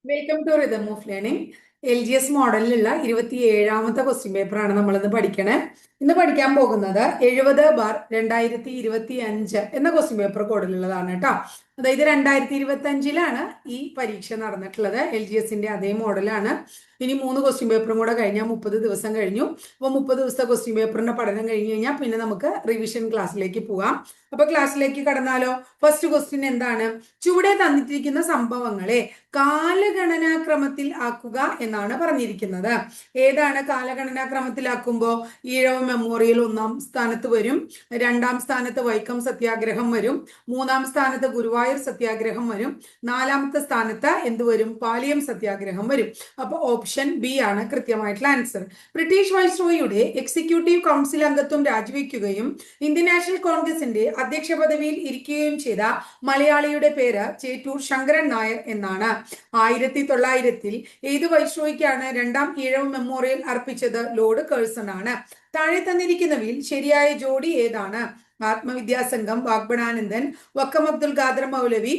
Welcome to rhythm of learning. LGS മോഡലിലുള്ള 27ാമത്തെ question പേപ്പറാണ് നമ്മൾ ഇന്ന് പഠിക്കണേ. ഇന്ന് പഠിക്കാൻ പോകുന്നത് 70/2025 എന്ന ക്വസ്റ്റ്യൻ പേപ്പർ കോഡിലുള്ളതാണ് കേട്ടോ. അതായത് 2025-ലാണ് ഈ പരീക്ഷ നടന്നിട്ടുള്ളത്. LGSന്റെ അതേ മോഡലാണ്. ഇനി 3 ക്വസ്റ്റ്യൻ പേപ്പറും കൂടെ കഴിഞ്ഞാൽ 30 ദിവസം കഴിഞ്ഞു. അപ്പോൾ 30 ദിവസത്തെ ക്വസ്റ്റ്യൻ പേപ്പറിന്റെ പഠനം കഴിഞ്ഞ് കഴിഞ്ഞാൽ പിന്നെ നമുക്ക് റിവിഷൻ ക്ലാസ്സിലേക്ക് പോകാം. അപ്പൊ ക്ലാസ്സിലേക്ക് കടന്നാലോ? ഫസ്റ്റ് ക്വസ്റ്റ്യൻ എന്താണ്? ചുവടെ തന്നിട്ടിരിക്കുന്ന സംഭവങ്ങളെ കാലഗണനാക്രമത്തിൽ ആക്കുക എന്നാണ് പറഞ്ഞിരിക്കുന്നത്. ഏതാണ് കാലഗണനാക്രമത്തിലാക്കുമ്പോൾ? ഈഴവ മെമ്മോറിയൽ 1-ാം സ്ഥാനത്ത് വരും, 2-ാം സ്ഥാനത്ത് വൈക്കം സത്യാഗ്രഹം വരും, 3-ാം സ്ഥാനത്ത് ഗുരുവായൂർ സത്യാഗ്രഹം വരും, 4-ാമത്തെ സ്ഥാനത്ത് എന്ത് വരും? പാലിയം സത്യാഗ്രഹം വരും. അപ്പൊ ഓപ്ഷൻ ബി ആണ് കൃത്യമായിട്ടുള്ള ആൻസർ. ബ്രിട്ടീഷ് വൈസ്രോയിയുടെ എക്സിക്യൂട്ടീവ് കൗൺസിൽ അംഗത്വം രാജിവെക്കുകയും ഇന്ത്യൻ നാഷണൽ കോൺഗ്രസിന്റെ അധ്യക്ഷ പദവിയിൽ ഇരിക്കുകയും ചെയ്ത മലയാളിയുടെ പേര് ചേറ്റൂർ ശങ്കരൻ നായർ എന്നാണ്. 1900-ൽ ഏത് വൈസ്രോയിക്കാണ് 2-ാം ഈഴവ മെമ്മോറിയൽ അർപ്പിച്ചത്? ലോർഡ് കേഴ്സൺ ആണ്. താഴെ തന്നിരിക്കുന്നവയിൽ ശരിയായ ജോഡി ഏതാണ്? ആത്മവിദ്യാസംഘം, വാഗ്ബടാനന്ദൻ, വക്കം അബ്ദുൽ ഖാദർ മൗലവി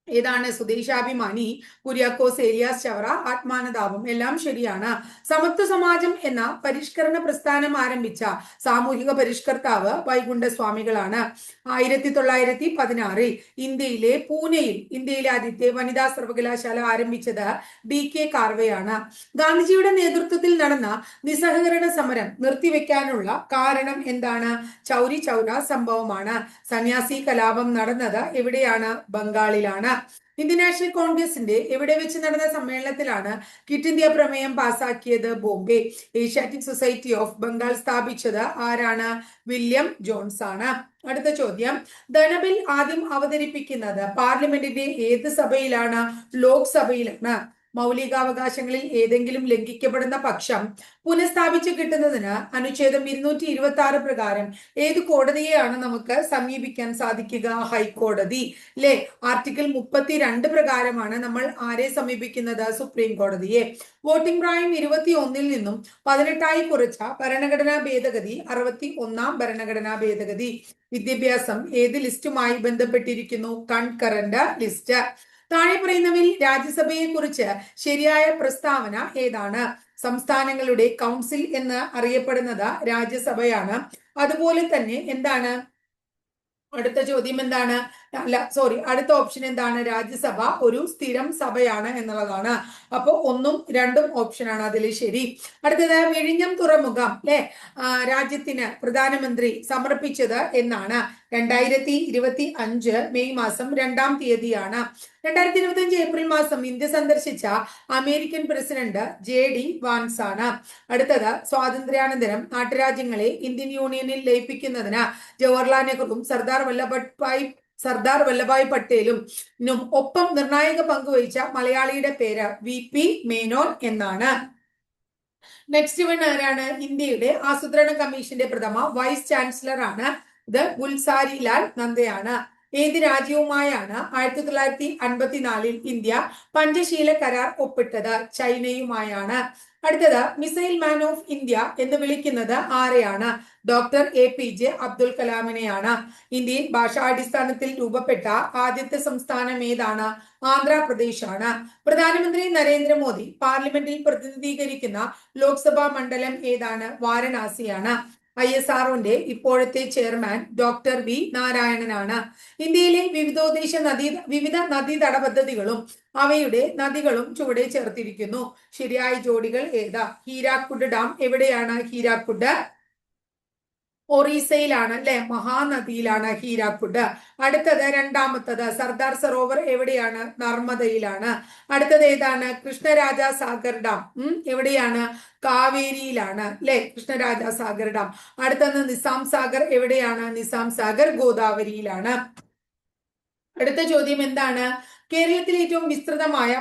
ഏതാണ്? സ്വദേശാഭിമാനി, കുര്യാക്കോസ് ഏലിയാസ് ചവറ, ആത്മാനതാപം. എല്ലാം ശരിയാണ്. സമത്വ സമാജം എന്ന പരിഷ്കരണ പ്രസ്ഥാനം ആരംഭിച്ച സാമൂഹിക പരിഷ്കർത്താവ് വൈകുണ്ഠ സ്വാമികളാണ്. 1916-ൽ ഇന്ത്യയിലെ പൂനെയിൽ ഇന്ത്യയിലെ ആദ്യത്തെ വനിതാ സർവകലാശാല ആരംഭിച്ചത് DK കാർവെയാണ്. ഗാന്ധിജിയുടെ നേതൃത്വത്തിൽ നടന്ന നിസ്സഹകരണ സമരം നിർത്തിവെക്കാനുള്ള കാരണം എന്താണ്? ചൗരി ചൗര സംഭവമാണ്. സന്യാസി കലാപം നടന്നത് എവിടെയാണ്? ബംഗാളിലാണ്. ഇന്ത്യൻ നാഷണൽ കോൺഗ്രസിന്റെ എവിടെ വെച്ച് നടന്ന സമ്മേളനത്തിലാണ് ക്വിറ്റ് ഇന്ത്യ പ്രമേയം പാസാക്കിയത്? Bombay. Asiatic society of Bengal സ്ഥാപിച്ചത് ആരാണ്? വില്യം ജോൺസ് ആണ്. അടുത്ത ചോദ്യം, ധനബിൽ ആദ്യം അവതരിപ്പിക്കുന്നത് പാർലമെന്റിന്റെ ഏത് സഭയിലാണ്? ലോക്സഭയിലാണ്. മൗലികാവകാശങ്ങളിൽ ഏതെങ്കിലും ലംഘിക്കപ്പെടുന്ന പക്ഷം പുനഃസ്ഥാപിച്ചു കിട്ടുന്നതിന് അനുച്ഛേദം 226 പ്രകാരം ഏത് കോടതിയെയാണ് നമുക്ക് സമീപിക്കാൻ സാധിക്കുക? ഹൈക്കോടതി. അല്ലെ? ആർട്ടിക്കിൾ 32 പ്രകാരമാണ് നമ്മൾ ആരെ സമീപിക്കുന്നത്? സുപ്രീം കോടതിയെ. വോട്ടിംഗ് പ്രായം 21-ൽ നിന്നും 18-ആയി കുറച്ച ഭരണഘടനാ ഭേദഗതി 61-ാം ഭരണഘടനാ ഭേദഗതി. വിദ്യാഭ്യാസം ഏത് ലിസ്റ്റുമായി ബന്ധപ്പെട്ടിരിക്കുന്നു? Concurrent list. താഴെ പറയുന്നവയിൽ രാജ്യസഭയെ കുറിച്ച് ശരിയായ പ്രസ്താവന ഏതാണ്? സംസ്ഥാനങ്ങളുടെ കൗൺസിൽ എന്ന് അറിയപ്പെടുന്നത് രാജ്യസഭയാണ്. അതുപോലെ തന്നെ എന്താണ്? അടുത്ത ചോദ്യം എന്താണ്? അടുത്ത ഓപ്ഷൻ എന്താണ്? രാജ്യസഭ ഒരു സ്ഥിരം സഭയാണ് എന്നുള്ളതാണ്. അപ്പൊ 1ഉം 2ഉം ഓപ്ഷനാണ് അതിൽ ശരി. അടുത്തത്, വിഴിഞ്ഞം തുറമുഖം രാജ്യത്തിന് പ്രധാനമന്ത്രി സമർപ്പിച്ചത് എന്നാണ്? 2025 മെയ് മാസം 2-ാം തീയതിയാണ്. 2025 ഏപ്രിൽ മാസം ഇന്ത്യ സന്ദർശിച്ച അമേരിക്കൻ പ്രസിഡന്റ് JD വാൻസ് ആണ്. അടുത്തത്, സ്വാതന്ത്ര്യാനന്തരം നാട്ടുരാജ്യങ്ങളെ ഇന്ത്യൻ യൂണിയനിൽ ലയിപ്പിക്കുന്നതിന് ജവഹർലാൽ നെഹ്റുവും സർദാർ വല്ലഭായ് പട്ടേലും ഒപ്പം നിർണായക പങ്കുവഹിച്ച മലയാളിയുടെ പേര്? VP മേനോൻ എന്നാണ്. നെക്സ്റ്റ് വൺ ആരാണ്? ഇന്ത്യയുടെ ആസൂത്രണ കമ്മീഷന്റെ പ്രഥമ വൈസ് ചാൻസലർ ആണ്. ഇത് ഗുൽസാരി ലാൽ നന്ദയാണ്. ഏത് രാജ്യവുമായാണ് 1954-ൽ ഇന്ത്യ പഞ്ചശീല കരാർ ഒപ്പിട്ടത്? ചൈനയുമായാണ്. അടുത്തത്, മിസൈൽ മാൻ ഓഫ് ഇന്ത്യ എന്ന് വിളിക്കുന്നത് ആരെയാണ്? ഡോക്ടർ APJ അബ്ദുൽ കലാമിനെയാണ്. ഇന്ത്യയിൽ ഭാഷാടിസ്ഥാനത്തിൽ രൂപപ്പെട്ട ആദ്യത്തെ സംസ്ഥാനം ഏതാണ്? ആന്ധ്രാപ്രദേശ് ആണ്. പ്രധാനമന്ത്രി നരേന്ദ്രമോദി പാർലമെന്റിൽ പ്രതിനിധീകരിക്കുന്ന ലോക്സഭാ മണ്ഡലം ഏതാണ്? വാരണാസിയാണ്. ISROന്റെ ഇപ്പോഴത്തെ ചെയർമാൻ ഡോക്ടർ V നാരായണനാണ്. ഇന്ത്യയിലെ വിവിധ നദീതട പദ്ധതികളും അവയുടെ നദികളും ചുവടെ ചേർത്തിരിക്കുന്നു. ശരിയായ ജോഡികൾ ഏതാ? ഹീരാക്കുഡ് ഡാം എവിടെയാണ്? ഹീരാക്കുഡ് ഒറീസയിലാണ്. അല്ലെ? മഹാനദിയിലാണ് ഹീരാക്കുഡ്. അടുത്തത്, രണ്ടാമത്തത്, സർദാർ സരോവർ എവിടെയാണ്? നർമ്മദയിലാണ്. അടുത്തത് ഏതാണ്? കൃഷ്ണരാജ സാഗർ ഡാം എവിടെയാണ്? കാവേരിയിലാണ്. അല്ലെ? കൃഷ്ണരാജ സാഗർ ഡാം. അടുത്തത്, നിസാം സാഗർ എവിടെയാണ്? നിസാം സാഗർ ഗോദാവരിയിലാണ്. അടുത്ത ചോദ്യം എന്താണ്? കേരളത്തിലെ ഏറ്റവും വിസ്തൃതമായ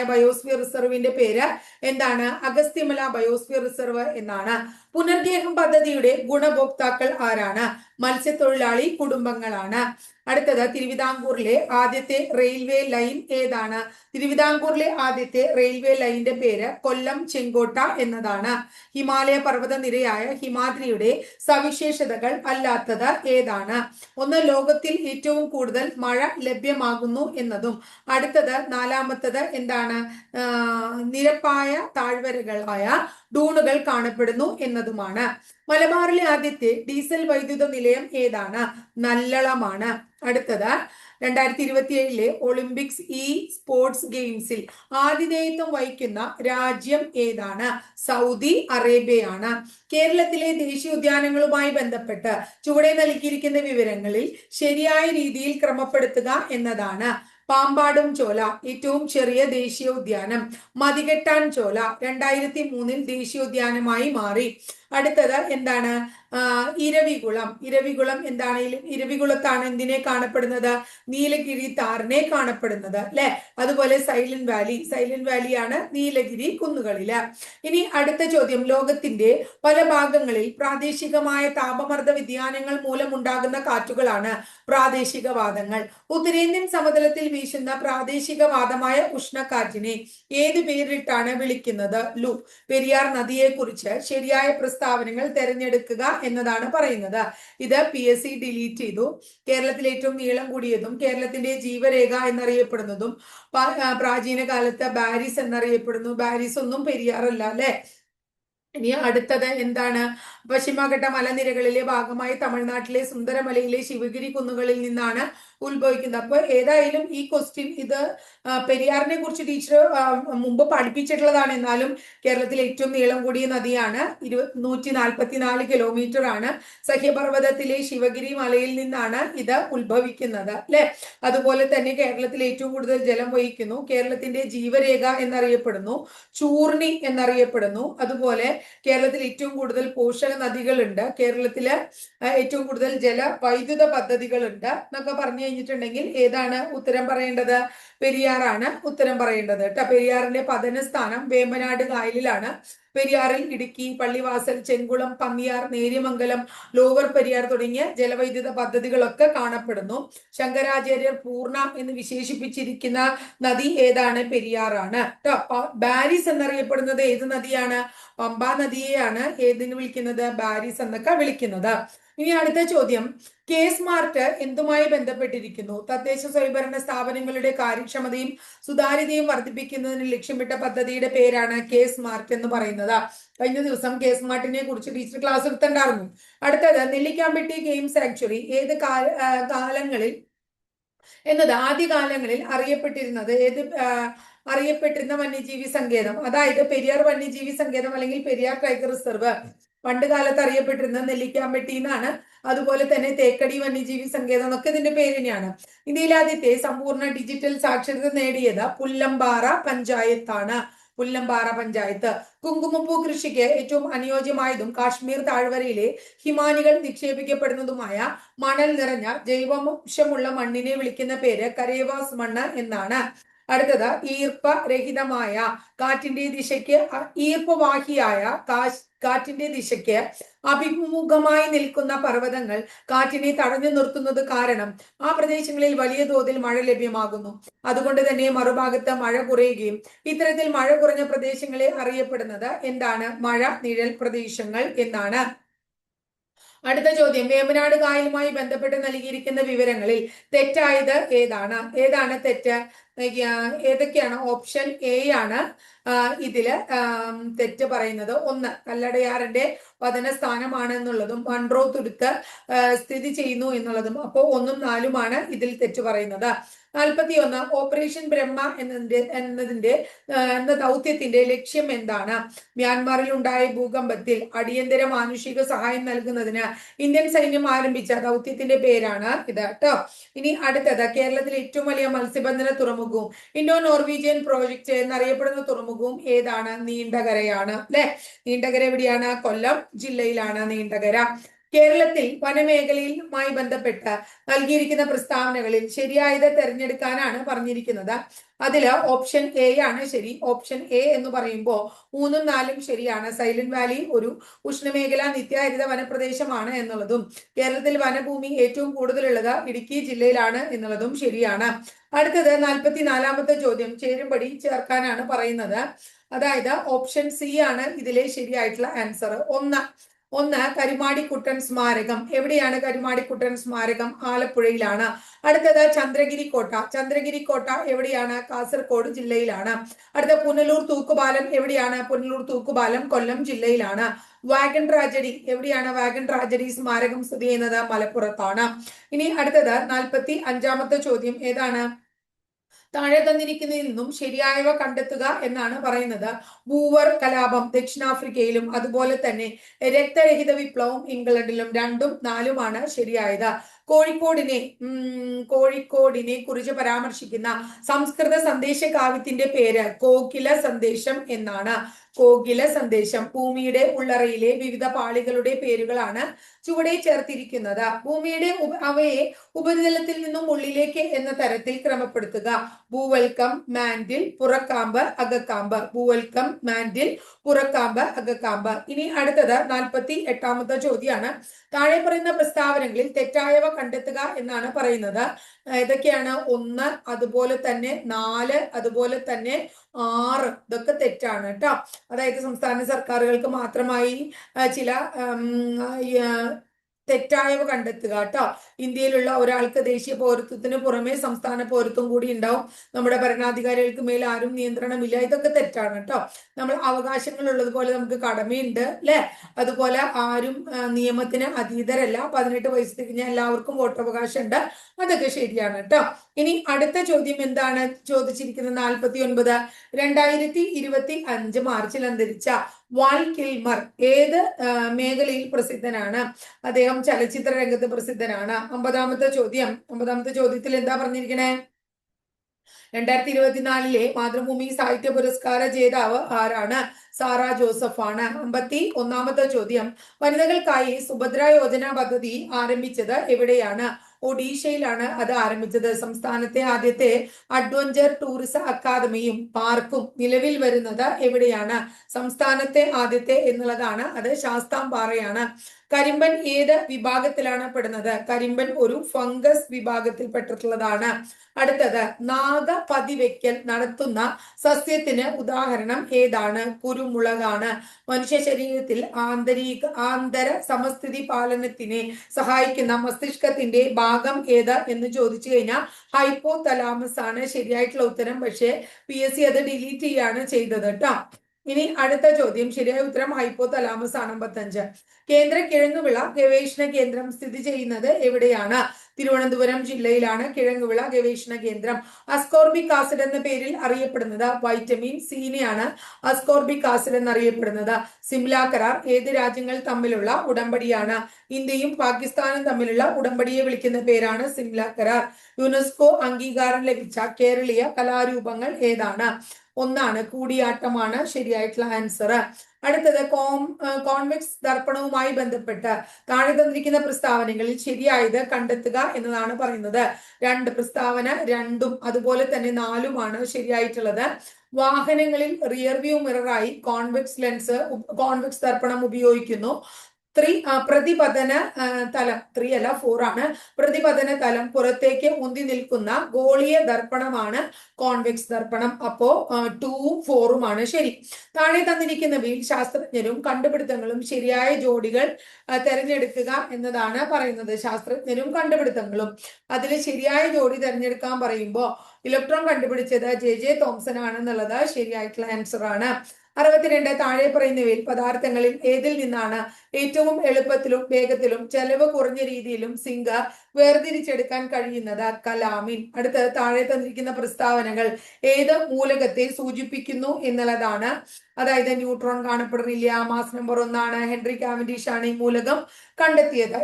ബയോസ്ഫിയർ റിസർവിന്റെ പേര് എന്താണ്? അഗസ്ത്യമല ബയോസ്ഫിയർ റിസർവ് എന്നാണ്. പുനർഗേഹം പദ്ധതിയുടെ ഗുണഭോക്താക്കൾ ആരാണ്? മത്സ്യത്തൊഴിലാളി കുടുംബങ്ങളാണ്. അടുത്തത് തിരുവിതാംകൂറിലെ ആദ്യത്തെ റെയിൽവേ ലൈൻ ഏതാണ്? തിരുവിതാംകൂറിലെ ആദ്യത്തെ റെയിൽവേ ലൈനിന്റെ പേര് കൊല്ലം ചെങ്കോട്ട എന്നതാണ്. ഹിമാലയ പർവ്വത നിരയായ ഹിമാദ്രിയുടെ സവിശേഷതകൾ അല്ലാത്തത് ഏതാണ്? ഒന്ന്, ലോകത്തിൽ ഏറ്റവും കൂടുതൽ മഴ ലഭ്യമാകുന്നു എന്നതും. അടുത്തത് നാലാമത്തത് എന്താണ്? നിരപ്പായ താഴ്വരകളായ ഡൂണുകൾ കാണപ്പെടുന്നു എന്നതുമാണ്. മലബാറിലെ ആദ്യത്തെ ഡീസൽ വൈദ്യുത നിലയം ഏതാണ്? നല്ലളമാണ്. അടുത്തത് 2027 ഒളിമ്പിക്സ് സ്പോർട്സ് ഗെയിംസിൽ ആതിഥേയത്വം വഹിക്കുന്ന രാജ്യം ഏതാണ്? സൗദി അറേബ്യയാണ്. കേരളത്തിലെ ദേശീയോദ്യാനങ്ങളുമായി ബന്ധപ്പെട്ട് ചുവടെ നൽകിയിരിക്കുന്ന വിവരങ്ങളിൽ ശരിയായ രീതിയിൽ ക്രമപ്പെടുത്തുക എന്നതാണ്. പാമ്പാടും ചോല ഏറ്റവും ചെറിയ ദേശീയോദ്യാനം. മതികെട്ടാൻ ചോല 2003 ദേശീയോദ്യാനമായി മാറി. അടുത്തത് എന്താണ്? ഇരവികുളം. ഇരവികുളം എന്താണ്? ഇരവികുളത്താണ് എന്തിനെ കാണപ്പെടുന്നത്? നീലഗിരി താറിനെ കാണപ്പെടുന്നത് അല്ലെ. അതുപോലെ സൈലന്റ് വാലി. സൈലന്റ് വാലിയാണ് നീലഗിരി കുന്നുകളില്. ഇനി അടുത്ത ചോദ്യം, ലോകത്തിന്റെ പല ഭാഗങ്ങളിൽ പ്രാദേശികമായ താപമർദ്ദ വ്യതിയാനങ്ങൾ മൂലമുണ്ടാകുന്ന കാറ്റുകളാണ് പ്രാദേശികവാദങ്ങൾ. ഉത്തരേന്ത്യൻ സമതലത്തിൽ വീശുന്ന പ്രാദേശികവാദമായ ഉഷ്ണക്കാറ്റിനെ ഏത് പേരിട്ടാണ് വിളിക്കുന്നത്? ലു. പെരിയാർ നദിയെ കുറിച്ച് ശരിയായ പ്രസ്താവനകൾ തെരഞ്ഞെടുക്കുക എന്നതാണ് പറയുന്നത്. ഇത് PSC ഡിലീറ്റ് ചെയ്തു. കേരളത്തിൽ ഏറ്റവും നീളം കൂടിയതും കേരളത്തിന്റെ ജീവരേഖ എന്നറിയപ്പെടുന്നതും പ്രാചീന കാലത്ത് ബാരിസ് എന്നറിയപ്പെടുന്നു. ബാരിസ് ഒന്നും പെരിയാറല്ല അല്ലെ. ഇനി അടുത്തത് എന്താണ്? പശ്ചിമഘട്ട മലനിരകളിലെ ഭാഗമായി തമിഴ്നാട്ടിലെ സുന്ദരമലയിലെ ശിവഗിരി കുന്നുകളിൽ നിന്നാണ് ഉത്ഭവിക്കുന്നത്. അപ്പൊ ഏതായാലും ഈ ക്വസ്റ്റ്യൻ ഇത് പെരിയാറിനെ കുറിച്ച് ടീച്ചർ മുമ്പ് പഠിപ്പിച്ചിട്ടുള്ളതാണ്. എന്നാലും കേരളത്തിലെ ഏറ്റവും നീളം കൂടിയ നദിയാണ്. 144 കിലോമീറ്റർ ആണ്. സഹ്യപർവ്വതത്തിലെ ശിവഗിരി മലയിൽ നിന്നാണ് ഇത് ഉത്ഭവിക്കുന്നത് അല്ലെ. അതുപോലെ തന്നെ കേരളത്തിൽ ഏറ്റവും കൂടുതൽ ജലം വഹിക്കുന്നു. കേരളത്തിന്റെ ജീവരേഖ എന്നറിയപ്പെടുന്നു. ചൂർണി എന്നറിയപ്പെടുന്നു. അതുപോലെ കേരളത്തിൽ ഏറ്റവും കൂടുതൽ പോഷക നദികളുണ്ട്. കേരളത്തില് ഏറ്റവും കൂടുതൽ വൈദ്യുത പദ്ധതികളുണ്ട് എന്നൊക്കെ പറഞ്ഞു കഴിഞ്ഞിട്ടുണ്ടെങ്കിൽ ഏതാണ് ഉത്തരം പറയേണ്ടത്? പെരിയാറാണ് ഉത്തരം പറയേണ്ടത് കേട്ടോ. പെരിയാറിന്റെ പതന സ്ഥാനം വേമ്പനാട് കായലിലാണ്. പെരിയാറിൽ ഇടുക്കി, പള്ളിവാസൽ, ചെങ്കുളം, പന്നിയാർ, നേര്യമംഗലം, ലോവർ പെരിയാർ തുടങ്ങിയ ജലവൈദ്യുത പദ്ധതികളൊക്കെ കാണപ്പെടുന്നു. ശങ്കരാചാര്യർ പൂർണ്ണ എന്ന് വിശേഷിപ്പിച്ചിരിക്കുന്ന നദി ഏതാണ്? പെരിയാറാണ് കേട്ടോ. ബാരിസ് എന്നറിയപ്പെടുന്നത് ഏത് നദിയാണ്? പമ്പ നദിയെയാണ് ഏതിന് വിളിക്കുന്നത്? ബാരിസ് എന്നൊക്കെ വിളിക്കുന്നത്. ഇനി അടുത്ത ചോദ്യം, കെ സ്മാർട്ട് എന്തുമായി ബന്ധപ്പെട്ടിരിക്കുന്നു? തദ്ദേശ സ്വയംഭരണ സ്ഥാപനങ്ങളുടെ കാര്യക്ഷമതയും സുതാര്യതയും വർദ്ധിപ്പിക്കുന്നതിന് ലക്ഷ്യമിട്ട പദ്ധതിയുടെ പേരാണ് കെ സ്മാർട്ട് എന്ന് പറയുന്നത്. കഴിഞ്ഞ ദിവസം കെ സ്മാർട്ടിനെ കുറിച്ച് ടീച്ചർ ക്ലാസ് എടുത്തിട്ടുണ്ടായിരുന്നു. അടുത്തത്, നെല്ലിക്കാമ്പെട്ടി ഗെയിം സാങ്ച്വറി ഏത് കാലങ്ങളിൽ എന്നത് ആദ്യകാലങ്ങളിൽ അറിയപ്പെട്ടിരുന്ന വന്യജീവി സങ്കേതം, അതായത് പെരിയാർ വന്യജീവി സങ്കേതം അല്ലെങ്കിൽ പെരിയാർ ടൈഗർ റിസർവ് പണ്ട് കാലത്ത് അറിയപ്പെട്ടിരുന്ന നെല്ലിക്കാമ്പെട്ടി എന്നാണ്. അതുപോലെ തന്നെ തേക്കടി വന്യജീവി സങ്കേതം എന്നൊക്കെ ഇതിന്റെ പേര് തന്നെയാണ്. ഇന്ത്യയിലെ ആദ്യത്തെ സമ്പൂർണ്ണ ഡിജിറ്റൽ സാക്ഷരത നേടിയത് പുല്ലമ്പാറ പഞ്ചായത്താണ്. പുല്ലമ്പാറ പഞ്ചായത്ത്. കുങ്കുമപ്പൂ കൃഷിക്ക് ഏറ്റവും അനുയോജ്യമായതും കാശ്മീർ താഴ്വരയിലെ ഹിമാനികൾ നിക്ഷേപിക്കപ്പെടുന്നതുമായ മണൽ നിറഞ്ഞ ജൈവാംശമുള്ള മണ്ണിനെ വിളിക്കുന്ന പേര് കരേവാസ് മണ്ണ് എന്നാണ്. അടുത്തത്, ഈർപ്പരഹിതമായ കാറ്റിന്റെ ദിശയ്ക്ക് ഈർപ്പവാഹിയായ കാറ്റിന്റെ ദിശയ്ക്ക് അഭിമുഖമായി നിൽക്കുന്ന പർവ്വതങ്ങൾ കാറ്റിനെ തടഞ്ഞു നിർത്തുന്നത് കാരണം ആ പ്രദേശങ്ങളിൽ വലിയ തോതിൽ മഴ ലഭ്യമാകുന്നു. അതുകൊണ്ട് തന്നെ മറുഭാഗത്ത് മഴ കുറയുകയും ഇത്തരത്തിൽ മഴ കുറഞ്ഞ പ്രദേശങ്ങളെ അറിയപ്പെടുന്നത് എന്താണ്? മഴ നിഴൽ പ്രദേശങ്ങൾ എന്നാണ്. അടുത്ത ചോദ്യം, വേമ്പനാട് കായലുമായി ബന്ധപ്പെട്ട് നൽകിയിരിക്കുന്ന വിവരങ്ങളിൽ തെറ്റായത് ഏതാണ് തെറ്റ്? ഏതൊക്കെയാണ്? ഓപ്ഷൻ എ ആണ് ഇതില് തെറ്റ് പറയുന്നത്. 1, കല്ലടയാറിന്റെ പതന സ്ഥാനമാണ് എന്നുള്ളതും മൺട്രോ തുരുത്ത് സ്ഥിതി ചെയ്യുന്നു എന്നുള്ളതും. അപ്പോൾ 1ഉം 4ഉമാണ് ഇതിൽ തെറ്റ് പറയുന്നത്. 41, ഓപ്പറേഷൻ ബ്രഹ്മ എന്ന ദൗത്യത്തിന്റെ ലക്ഷ്യം എന്താണ്? മ്യാൻമാറിൽ ഉണ്ടായ ഭൂകമ്പത്തിൽ അടിയന്തര മാനുഷിക സഹായം നൽകുന്നതിന് ഇന്ത്യൻ സൈന്യം ആരംഭിച്ച ദൗത്യത്തിന്റെ പേരാണ് ഇത് കേട്ടോ. ഇനി അടുത്തത്, കേരളത്തിലെ ഏറ്റവും വലിയ മത്സ്യബന്ധന തുറമുഖവും ഇൻഡോ നോർവീജിയൻ പ്രോജക്റ്റ് എന്നറിയപ്പെടുന്ന തുറമുഖവും ഏതാണ്? നീണ്ടകരയാണ് അല്ലെ. നീണ്ടകര എവിടെയാണ്? കൊല്ലം ജില്ലയിലാണ് നീണ്ടകര. കേരളത്തിൽ വനമേഖലയുമായി ബന്ധപ്പെട്ട് നൽകിയിരിക്കുന്ന പ്രസ്താവനകളിൽ ശരിയായത് തെരഞ്ഞെടുക്കാനാണ് പറഞ്ഞിരിക്കുന്നത്. അതില് ഓപ്ഷൻ എ ആണ് ശരി. ഓപ്ഷൻ എ എന്ന് പറയുമ്പോൾ 3ഉം 4ഉം ശരിയാണ്. സൈലന്റ് വാലി ഒരു ഉഷ്ണമേഖലാ നിത്യഹരിത വനപ്രദേശമാണ് എന്നുള്ളതും കേരളത്തിൽ വനഭൂമി ഏറ്റവും കൂടുതലുള്ളത് ഇടുക്കി ജില്ലയിലാണ് എന്നുള്ളതും ശരിയാണ്. അടുത്തത് 44ാമത്തെ ചോദ്യം ചേരുംപടി ചേർക്കാനാണ് പറയുന്നത്. അതായത് ഓപ്ഷൻ സി ആണ് ഇതിലെ ശരിയായിട്ടുള്ള ആൻസർ. ഒന്ന് കരുമാടിക്കുട്ടൻ സ്മാരകം. എവിടെയാണ് കരുമാടിക്കുട്ടൻ സ്മാരകം? ആലപ്പുഴയിലാണ്. അടുത്തത് ചന്ദ്രഗിരി കോട്ട. ചന്ദ്രഗിരി കോട്ട എവിടെയാണ്? കാസർഗോഡ് ജില്ലയിലാണ്. അടുത്ത പുനലൂർ തൂക്കുപാലം എവിടെയാണ്? പുനലൂർ തൂക്കുപാലം കൊല്ലം ജില്ലയിലാണ്. വാഗൺ ട്രാജഡി എവിടെയാണ്? വാഗൺ ട്രാജഡി സ്മാരകം സ്ഥിതി ചെയ്യുന്നത് മലപ്പുറത്താണ്. ഇനി അടുത്തത് 45ാമത്തെ ചോദ്യം ഏതാണ്? താഴെ തന്നിരിക്കുന്നതിൽ നിന്നും ശരിയായവ കണ്ടെത്തുക എന്നാണ് പറയുന്നത്. ബൂവർ കലാപം ദക്ഷിണാഫ്രിക്കയിലും അതുപോലെ തന്നെ രക്തരഹിത വിപ്ലവം ഇംഗ്ലണ്ടിലും 2ഉം 4ഉമാണ് ശരിയായത്. കോഴിക്കോടിനെ കുറിച്ച് പരാമർശിക്കുന്ന സംസ്കൃത സന്ദേശ കാവ്യത്തിന്റെ പേര് കോകില സന്ദേശം എന്നാണ്. കോകില സന്ദേശം. ഭൂമിയുടെ ഉള്ളറയിലെ വിവിധ പാളികളുടെ പേരുകളാണ് ചുവടെ ചേർത്തിരിക്കുന്നത്. ഭൂമിയുടെ അവയെ ഉപരിതലത്തിൽ നിന്നും ഉള്ളിലേക്ക് എന്ന തരത്തിൽ ക്രമപ്പെടുത്തുക. ഭൂവൽക്കം, മാൻഡിൽ, പുറക്കാമ്പ്, അകക്കാമ്പ്. ഭൂവൽക്കം, മാൻഡിൽ, പുറക്കാമ്പ്, അകക്കാമ്പ്. ഇനി അടുത്തത് 48ാമത്തെ ചോദ്യമാണ്. താഴെ പറയുന്ന പ്രസ്താവനകളിൽ തെറ്റായവ കണ്ടെത്തുക എന്നാണ് പറയുന്നത്. ഏതൊക്കെയാണ്? 1, അതുപോലെ തന്നെ 4, അതുപോലെ തന്നെ 6. ഇതൊക്കെ തെറ്റാണ് കേട്ടോ. അതായത് സംസ്ഥാന സർക്കാരുകൾക്ക് മാത്രമായി ചില തെറ്റായവ കണ്ടെത്തുക കേട്ടോ. ഇന്ത്യയിലുള്ള ഒരാൾക്ക് ദേശീയ പൗരത്വത്തിന് പുറമെ സംസ്ഥാന പൗരത്വം കൂടി ഉണ്ടാവും. നമ്മുടെ ഭരണാധികാരികൾക്ക് മേൽ ആരും നിയന്ത്രണമില്ല. ഇതൊക്കെ തെറ്റാണ് കേട്ടോ. നമ്മൾ അവകാശങ്ങൾ ഉള്ളതുപോലെ നമുക്ക് കടമയുണ്ട് അല്ലെ. അതുപോലെ ആരും നിയമത്തിന് അതീതരല്ല. 18 വയസ്സ് തികഞ്ഞ എല്ലാവർക്കും വോട്ടവകാശം ഉണ്ട്. അതൊക്കെ ശരിയാണ് കേട്ടോ. ഇനി അടുത്ത ചോദ്യം എന്താണ് ചോദിച്ചിരിക്കുന്നത്? 49. 2025 മാർച്ചിൽ അന്തരിച്ച വാൽ കിൽമർ ഏത് മേഖലയിൽ പ്രസിദ്ധനാണ്? അദ്ദേഹം ചലച്ചിത്ര രംഗത്ത് പ്രസിദ്ധനാണ്. 50ാമത്തെ ചോദ്യത്തിൽ എന്താ പറഞ്ഞിരിക്കണേ? 2024 മാതൃഭൂമി സാഹിത്യ പുരസ്കാര ജേതാവ് ആരാണ്? സാറ ജോസഫ് ആണ്. 51ാമത്തെ ചോദ്യം വനിതകൾക്കായി സുഭദ്ര യോജന പദ്ധതി ആരംഭിച്ചത് എവിടെയാണ്? ഒഡീഷയിലാണ് അത് ആരംഭിച്ചത്. സംസ്ഥാനത്തെ ആദ്യത്തെ അഡ്വഞ്ചർ ടൂറിസം അക്കാദമിയും പാർക്കും നിലവിൽ വരുന്നത് എവിടെയാണ്? സംസ്ഥാനത്തെ ആദ്യത്തെ എന്നുള്ളതാണ് അത് ശാസ്താംപാറയാണ്. കരിമ്പൻ ഏത് വിഭാഗത്തിലാണ് പെടുന്നത്? കരിമ്പൻ ഒരു ഫംഗസ് വിഭാഗത്തിൽ പെട്ടിട്ടുള്ളതാണ്. അടുത്തത് നാഗപതിവെക്കൽ നടത്തുന്ന സസ്യത്തിന് ഉദാഹരണം ഏതാണ്? കുരുമുളകാണ്. മനുഷ്യ ശരീരത്തിൽ ആന്തര സമസ്ഥിതി പാലനത്തിനെ സഹായിക്കുന്ന മസ്തിഷ്കത്തിന്റെ ഭാഗം ഏത് എന്ന് ചോദിച്ചു കഴിഞ്ഞാൽ ഹൈപ്പോ തലാമസ് ആണ് ശരിയായിട്ടുള്ള ഉത്തരം. പക്ഷേ PSC അത് ഡിലീറ്റ് ചെയ്യാണ് ചെയ്തത് കേട്ടോ. ഇനി അടുത്ത ചോദ്യം ശരിയായ ഉത്തരം ഹൈപ്പോ തലാമസ് ആണ്. 55. കേന്ദ്ര കിഴങ്ങുവിള ഗവേഷണ കേന്ദ്രം സ്ഥിതി ചെയ്യുന്നത് എവിടെയാണ്? തിരുവനന്തപുരം ജില്ലയിലാണ് കിഴങ്ങുവിള ഗവേഷണ കേന്ദ്രം. അസ്കോർബിക് ആസിഡ് എന്ന പേരിൽ അറിയപ്പെടുന്നത് വൈറ്റമിൻ സിനെയാണ് അസ്കോർബിക് ആസിഡ് എന്നറിയപ്പെടുന്നത്. സിംല കരാർ ഏത് രാജ്യങ്ങൾ തമ്മിലുള്ള ഉടമ്പടിയാണ്? ഇന്ത്യയും പാകിസ്ഥാനും തമ്മിലുള്ള ഉടമ്പടിയെ വിളിക്കുന്ന പേരാണ് സിംല കരാർ. യുനെസ്കോ അംഗീകാരം ലഭിച്ച കേരളീയ കലാരൂപങ്ങൾ ഏതാണ്? 1 കൂടിയാട്ടമാണ് ശരിയായിട്ടുള്ള ആൻസർ. അടുത്തത് കോൺവെക്സ് ദർപ്പണവുമായി ബന്ധപ്പെട്ട് താഴെ തന്നിരിക്കുന്ന പ്രസ്താവനകളിൽ ശരിയായത് കണ്ടെത്തുക എന്നതാണ് പറയുന്നത്. 2 പ്രസ്താവന 2ഉം അതുപോലെ തന്നെ 4ഉമാണ് ശരിയായിട്ടുള്ളത്. വാഹനങ്ങളിൽ റിയർ വ്യൂ മിററായി കോൺവെക്സ് ദർപ്പണം ഉപയോഗിക്കുന്നു. പ്രതിപതന തലം 3 അല്ല 4 ആണ്. പ്രതിപതന തലം പുറത്തേക്ക് ഉന്തി നിൽക്കുന്ന ഗോളീയ ദർപ്പണമാണ് കോൺവെക്സ് ദർപ്പണം. അപ്പോ 2ഉം 4ഉമാണ് ശരി. താഴെ തന്നിരിക്കുന്നവയിൽ ശാസ്ത്രജ്ഞരും കണ്ടുപിടുത്തങ്ങളും ശരിയായ ജോഡികൾ തെരഞ്ഞെടുക്കുക എന്നതാണ് പറയുന്നത്. ശാസ്ത്രജ്ഞരും കണ്ടുപിടുത്തങ്ങളും അതിൽ ശരിയായ ജോഡി തെരഞ്ഞെടുക്കാൻ പറയുമ്പോൾ ഇലക്ട്രോൺ കണ്ടുപിടിച്ചത് JJ തോംസൺ ആണെന്നുള്ളത് ശരിയായിട്ടുള്ള ആൻസർ ആണ്. 62 താഴെ പറയുന്നവയിൽ പദാർത്ഥങ്ങളിൽ ഏതിൽ നിന്നാണ് ഏറ്റവും എളുപ്പത്തിലും വേഗത്തിലും ചെലവ് കുറഞ്ഞ രീതിയിലും സിങ്ക് വേർതിരിച്ചെടുക്കാൻ കഴിയുന്നത്? കലാമിൻ. അടുത്ത് താഴെ തന്നിരിക്കുന്ന പ്രസ്താവനകൾ ഏത് മൂലകത്തെ സൂചിപ്പിക്കുന്നു എന്നുള്ളതാണ്. അതായത് ന്യൂട്രോൺ കാണപ്പെടുന്നില്ല, മാസ് നമ്പർ 1 ഹെൻറി കാവൻഡിഷ് ആണ് ഈ മൂലകം കണ്ടെത്തിയത്.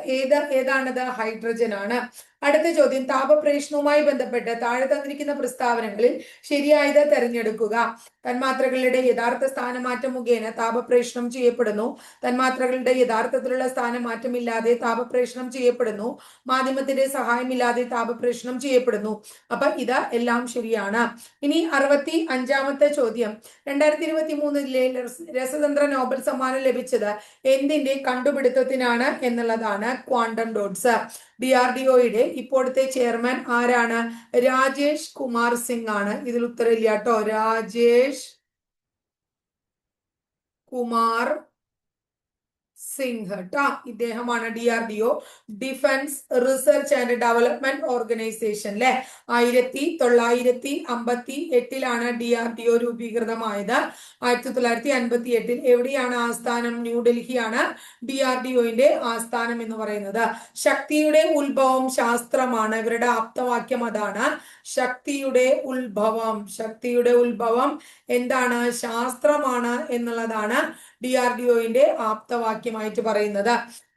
ഏതാണത്? ഹൈഡ്രജൻ ആണ്. അടുത്ത ചോദ്യം, താപപ്രേഷണവുമായി ബന്ധപ്പെട്ട് താഴെ തന്നിരിക്കുന്ന പ്രസ്താവനകളിൽ ശരിയായത് തെരഞ്ഞെടുക്കുക. തന്മാത്രകളുടെ യഥാർത്ഥ സ്ഥാനമാറ്റം മുഖേന താപപ്രേഷണം ചെയ്യപ്പെടുന്നു. തന്മാത്രകളുടെ യഥാർത്ഥത്തിലുള്ള സ്ഥാനമാറ്റമില്ലാതെ താപപ്രേഷണം ചെയ്യപ്പെടുന്നു. മാധ്യമത്തിന്റെ സഹായമില്ലാതെ താപപ്രേഷണം ചെയ്യപ്പെടുന്നു. അപ്പൊ ഇത് എല്ലാം ശരിയാണ്. ഇനി 65-ാമത്തെ ചോദ്യം, 2023 രസതന്ത്ര നോബൽ സമ്മാനം ലഭിച്ചത് എന്തിന്റെ കണ്ടുപിടുത്തത്തിനാണ് എന്നുള്ളതാണ്. Quantum dots. DRDOയുടെ ഇപ്പോഴത്തെ ചെയർമാൻ ആരാണ്? രാജേഷ് കുമാർ സിംഗ് ആണ്. ഇതിൽ ഉത്തരമില്ല കേട്ടോ. രാജേഷ് കുമാർ സിംഗ് ട്ടാ, ഇദ്ദേഹമാണ് DRDO, defence research and development organisation അല്ലെ. 1958 DRDO രൂപീകൃതമായത്. 1958 എവിടെയാണ് ആസ്ഥാനം? ന്യൂഡൽഹിയാണ് DRDOയുടെ ആസ്ഥാനം എന്ന് പറയുന്നത്. ശക്തിയുടെ ഉത്ഭവം ശാസ്ത്രമാണ്. ഇവരുടെ ആപ്തവാക്യം അതാണ്. ശക്തിയുടെ ഉത്ഭവം എന്താണ്? ശാസ്ത്രമാണ് എന്നുള്ളതാണ് DRDOയുടെ ആപ്തവാക്യമായിട്ട് പറയുന്നത്.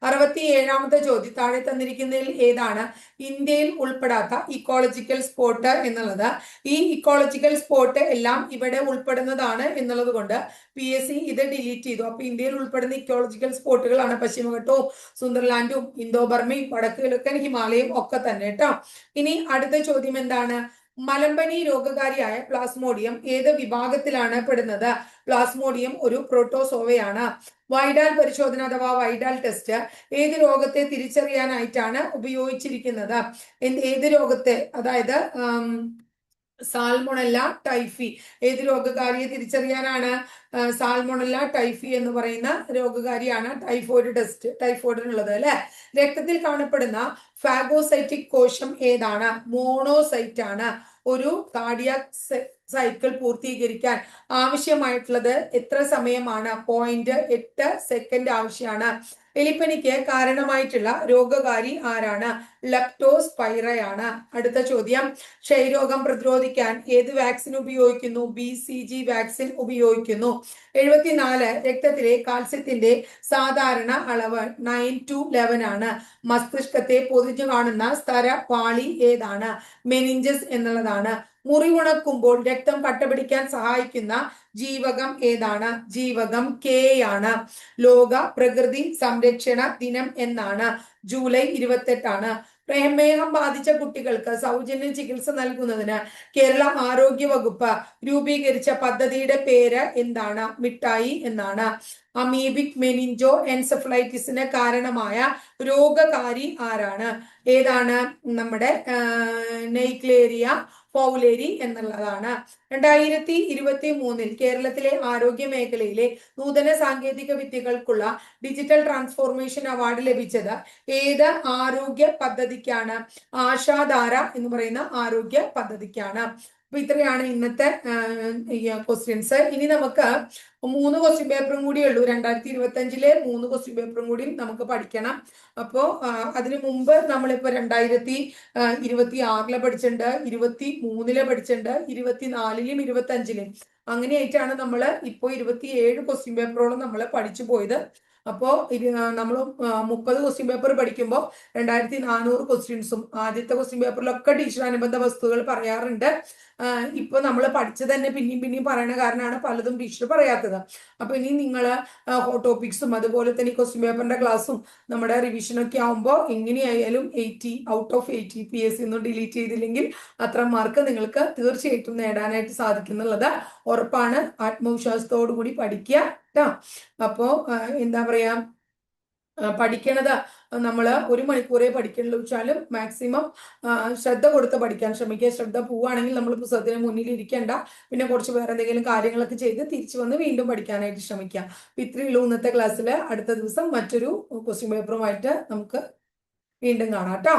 67-ാമത്തെ ചോദ്യം, താഴെ തന്നിരിക്കുന്നതിൽ ഏതാണ് ഇന്ത്യയിൽ ഉൾപ്പെടാത്ത ഇക്കോളജിക്കൽ സ്പോട്ട് എന്നുള്ളത്? ഈ ഇക്കോളജിക്കൽ സ്പോട്ട് എല്ലാം ഇവിടെ ഉൾപ്പെടുന്നതാണ് എന്നുള്ളത് കൊണ്ട് PSC ഇത് ഡിലീറ്റ് ചെയ്തു. അപ്പൊ ഇന്ത്യയിൽ ഉൾപ്പെടുന്ന ഇക്കോളജിക്കൽ സ്പോട്ടുകളാണ് പശ്ചിമഘട്ടവും സുന്ദർലാൻഡും ഇന്തോ ബർമയും വടക്ക് കിഴക്കൻ ഹിമാലയം ഒക്കെ തന്നെ കേട്ടോ. ഇനി അടുത്ത ചോദ്യം എന്താണ്? മലമ്പനി രോഗകാരിയായ പ്ലാസ്മോഡിയം ഏത് വിഭാഗത്തിലാണ് പെടുന്നത്? പ്ലാസ്മോഡിയം ഒരു പ്രോട്ടോസോവയാണ്. വൈഡാൽ പരിശോധന അഥവാ വൈഡാൽ ടെസ്റ്റ് ഏത് രോഗത്തെ തിരിച്ചറിയാനായിട്ടാണ് ഉപയോഗിച്ചിരിക്കുന്നത്? ഏത് രോഗത്തെ? അതായത് സാൽമൊണല്ല ടൈഫി. ഏത് രോഗകാരിയെ തിരിച്ചറിയാനാണ്? സാൽമൊണല്ല ടൈഫി എന്ന് പറയുന്ന രോഗകാരിയാണ് ടൈഫോയിഡ് ടെസ്റ്റ്, ടൈഫോയിഡിനുള്ളത് അല്ലെ. രക്തത്തിൽ കാണപ്പെടുന്ന ഫാഗോസൈറ്റിക് കോശം ഏതാണ്? മോണോസൈറ്റ് ആണ്. ഒരു കാർഡിയാക് സൈക്കിൾ പൂർത്തീകരിക്കാൻ ആവശ്യമായിട്ടുള്ളത് എത്ര സമയമാണ്? 0.8 സെക്കൻഡ് ആവശ്യമാണ്. എലിപ്പനിക്ക് കാരണമായിട്ടുള്ള രോഗകാരി ആരാണ്? ലെപ്റ്റോസ്പൈറയാണ്. അടുത്ത ചോദ്യം, ക്ഷയരോഗം പ്രതിരോധിക്കാൻ ഏത് വാക്സിൻ ഉപയോഗിക്കുന്നു? BCG വാക്സിൻ ഉപയോഗിക്കുന്നു. 74 രക്തത്തിലെ കാൽസ്യത്തിന്റെ സാധാരണ അളവ് 9 to 11 ആണ്. മസ്തിഷ്കത്തെ പൊതിഞ്ഞു കാണുന്ന സ്തരപാളി ഏതാണ്? മെനിഞ്ചസ് എന്നുള്ളതാണ്. മുറിവുണക്കുമ്പോൾ രക്തം കട്ടപിടിക്കാൻ സഹായിക്കുന്ന ജീവകം ഏതാണ്? ജീവകം K ആണ്. ലോക പ്രകൃതി സംരക്ഷണ ദിനം എന്നാണ്? ജൂലൈ 28 പ്രമേഹം ബാധിച്ച കുട്ടികൾക്ക് സൗജന്യ ചികിത്സ നൽകുന്നതിന് കേരള ആരോഗ്യ വകുപ്പ് രൂപീകരിച്ച പദ്ധതിയുടെ പേര് എന്താണ്? മിഠായി എന്നാണ്. അമീബിക് മെനിഞ്ചോ എൻസെഫലൈറ്റിസിന് കാരണമായ രോഗകാരി ആരാണ്? ഏതാണ്? നമ്മുടെ നെയ്ക്ലേരിയ ഫൗലേരി എന്നുള്ളതാണ്. 2023 കേരളത്തിലെ ആരോഗ്യ മേഖലയിലെ നൂതന സാങ്കേതിക വിദ്യകൾക്കുള്ള ഡിജിറ്റൽ ട്രാൻസ്ഫോർമേഷൻ അവാർഡ് ലഭിച്ചത് ഏത് ആരോഗ്യ പദ്ധതിക്കാണ്? ആശാധാര എന്ന് പറയുന്ന ആരോഗ്യ പദ്ധതിക്കാണ്. അപ്പൊ ഇത്രയാണ് ഇന്നത്തെ ക്വസ്റ്റ്യൻസ്. ഇനി നമുക്ക് 3 ക്വസ്റ്റ്യൻ പേപ്പറും കൂടി ഉള്ളൂ. 2025 3 ക്വസ്റ്റ്യൻ പേപ്പറും കൂടി നമുക്ക് പഠിക്കണം. അപ്പോ അതിനു മുമ്പ് നമ്മളിപ്പോ 2026 പഠിച്ചിട്ടുണ്ട്, 23 പഠിച്ചിട്ടുണ്ട്, 24 25 അങ്ങനെയായിട്ടാണ് നമ്മൾ ഇപ്പോ 27 ക്വസ്റ്റ്യൻ പേപ്പറോളം നമ്മൾ പഠിച്ചു പോയത്. അപ്പോ നമ്മൾ 30 ക്വസ്റ്റ്യൻ പേപ്പർ പഠിക്കുമ്പോൾ 2400 ക്വസ്റ്റ്യൻസും ആദ്യത്തെ ക്വസ്റ്റ്യൻ പേപ്പറിലൊക്കെ ടീച്ചർ അനുബന്ധ വസ്തുക്കൾ പറയാറുണ്ട്. ഇപ്പൊ നമ്മൾ പഠിച്ചത് തന്നെ പിന്നെയും പറയണ കാരണമാണ് പലതും ടീച്ചർ പറയാത്തത്. അപ്പൊ ഇനി നിങ്ങൾ ടോപ്പിക്സും അതുപോലെ തന്നെ ക്വസ്റ്റ്യൻ പേപ്പറിന്റെ ക്ലാസ്സും നമ്മുടെ റിവിഷനൊക്കെ ആവുമ്പോൾ എങ്ങനെയായാലും 80 ഔട്ട് ഓഫ് 80 PSC ഒന്നും ഡിലീറ്റ് ചെയ്തില്ലെങ്കിൽ അത്ര മാർക്ക് നിങ്ങൾക്ക് തീർച്ചയായിട്ടും നേടാനായിട്ട് സാധിക്കുന്നുള്ളത് ഉറപ്പാണ്. ആത്മവിശ്വാസത്തോടു കൂടി പഠിക്കുക കേട്ടോ. അപ്പോ എന്താ പറയാ, പഠിക്കണത് നമ്മൾ 1 മണിക്കൂറേ പഠിക്കണുള്ളൂ വെച്ചാലും മാക്സിമം ശ്രദ്ധ കൊടുത്ത് പഠിക്കാൻ ശ്രമിക്കുക. ശ്രദ്ധ പോവുകയാണെങ്കിൽ നമ്മൾ പുസ്തകത്തിന് മുന്നിൽ ഇരിക്കേണ്ട, പിന്നെ കുറച്ച് വേറെ എന്തെങ്കിലും കാര്യങ്ങളൊക്കെ ചെയ്ത് തിരിച്ചു വന്ന് വീണ്ടും പഠിക്കാനായിട്ട് ശ്രമിക്കുക. അപ്പൊ ഇത്രയേ ഉള്ളൂ ഇന്നത്തെ ക്ലാസ്സിൽ. അടുത്ത ദിവസം മറ്റൊരു ക്വസ്റ്റ്യൻ പേപ്പറുമായിട്ട് നമുക്ക് വീണ്ടും കാണാം കേട്ടോ.